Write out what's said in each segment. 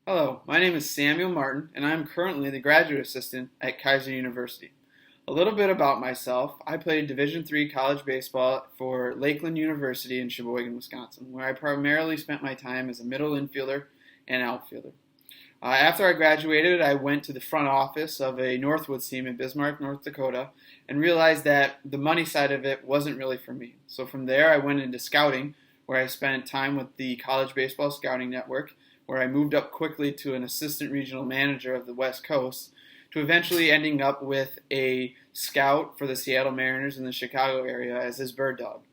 Hello, my name is Samuel Martin, and I'm currently the graduate assistant at Kaiser University. A little bit about myself. I played Division III college baseball for Lakeland University in Sheboygan, Wisconsin, where I primarily spent my time as a middle infielder and outfielder. After I graduated, I went to the front office of a Northwoods team in Bismarck, North Dakota, and realized that the money side of it wasn't really for me. So from there, I went into scouting, where I spent time with the College Baseball Scouting Network, where I moved up quickly to an assistant regional manager of the West Coast, to eventually ending up with a scout for the Seattle Mariners in the Chicago area as his bird dog.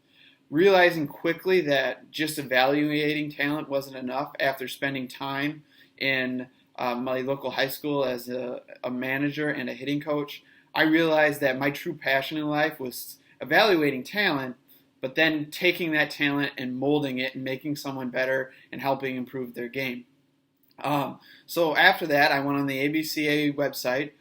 Realizing quickly that just evaluating talent wasn't enough after spending time in my local high school as a manager and a hitting coach, I realized that my true passion in life was evaluating talent, but then taking that talent and molding it and making someone better and helping improve their game. So after that, I went on the ABCA website,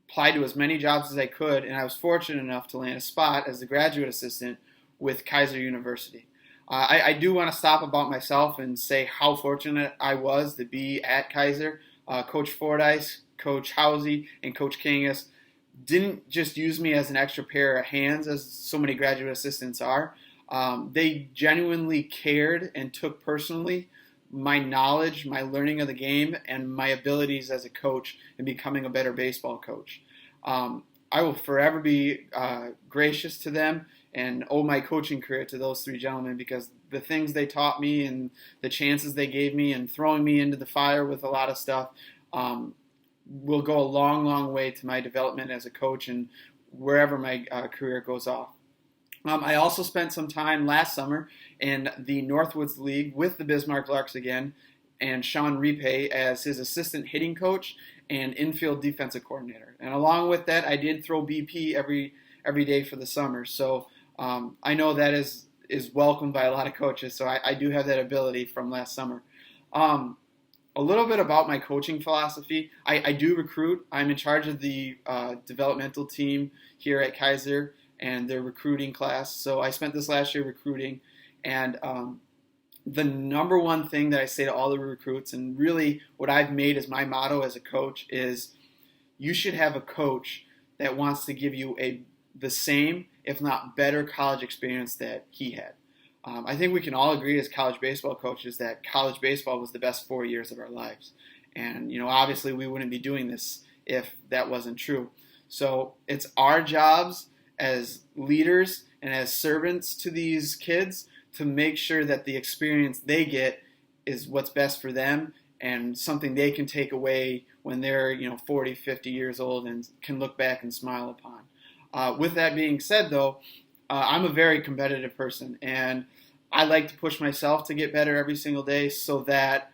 applied to as many jobs as I could, and I was fortunate enough to land a spot as the graduate assistant with Kaiser University. I do want to stop about myself and say how fortunate I was to be at Kaiser. Coach Fordyce, Coach Housey, and Coach Kangas didn't just use me as an extra pair of hands, as so many graduate assistants are. They genuinely cared and took personally my knowledge, my learning of the game, and my abilities as a coach in becoming a better baseball coach. I will forever be gracious to them and owe my coaching career to those three gentlemen, because the things they taught me and the chances they gave me and throwing me into the fire with a lot of stuff will go a long, long way to my development as a coach and wherever my career goes off. I also spent some time last summer in the Northwoods League with the Bismarck Larks again, and Sean Repay as his assistant hitting coach and infield defensive coordinator. And along with that, I did throw BP every day for the summer. So I know that is welcomed by a lot of coaches. So I do have that ability from last summer. A little bit about my coaching philosophy. I do recruit. I'm in charge of the developmental team here at Kaiser and their recruiting class. So I spent this last year recruiting, and the number one thing that I say to all the recruits, and really what I've made as my motto as a coach, is you should have a coach that wants to give you the same, if not better, college experience that he had. I think we can all agree as college baseball coaches that college baseball was the best 4 years of our lives. And, obviously we wouldn't be doing this if that wasn't true. So it's our jobs as leaders and as servants to these kids to make sure that the experience they get is what's best for them and something they can take away when they're 40, 50 years old and can look back and smile upon. With that being said, though, I'm a very competitive person, and I like to push myself to get better every single day so that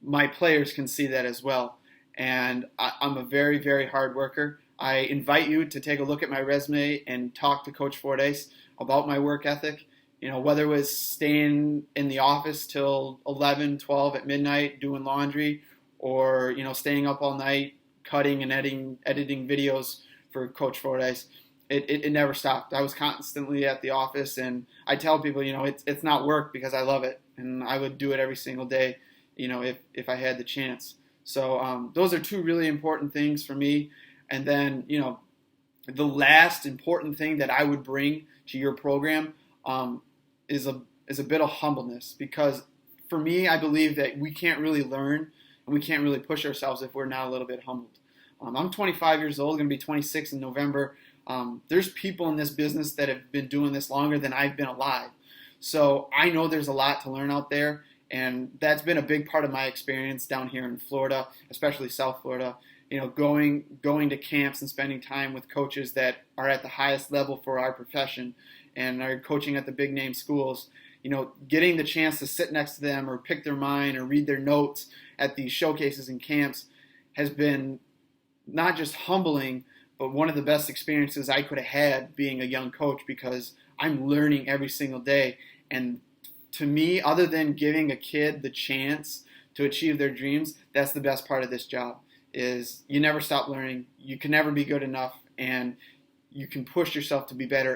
my players can see that as well. And I'm a very, very hard worker. I invite you to take a look at my resume and talk to Coach Fordyce about my work ethic. Whether it was staying in the office till 11, 12 at midnight doing laundry, or, staying up all night cutting and editing videos for Coach Fordyce. It never stopped. I was constantly at the office, and I tell people, it's not work because I love it, and I would do it every single day, if I had the chance. So those are two really important things for me. And then, the last important thing that I would bring to your program is a bit of humbleness, because for me, I believe that we can't really learn and we can't really push ourselves if we're not a little bit humbled. I'm 25 years old, going to be 26 in November. There's people in this business that have been doing this longer than I've been alive. So I know there's a lot to learn out there, and that's been a big part of my experience down here in Florida, especially South Florida. Going to camps and spending time with coaches that are at the highest level for our profession and are coaching at the big name schools. Getting the chance to sit next to them or pick their mind or read their notes at these showcases and camps has been not just humbling, but one of the best experiences I could have had being a young coach, because I'm learning every single day. And to me, other than giving a kid the chance to achieve their dreams, that's the best part of this job, is you never stop learning. You can never be good enough, and you can push yourself to be better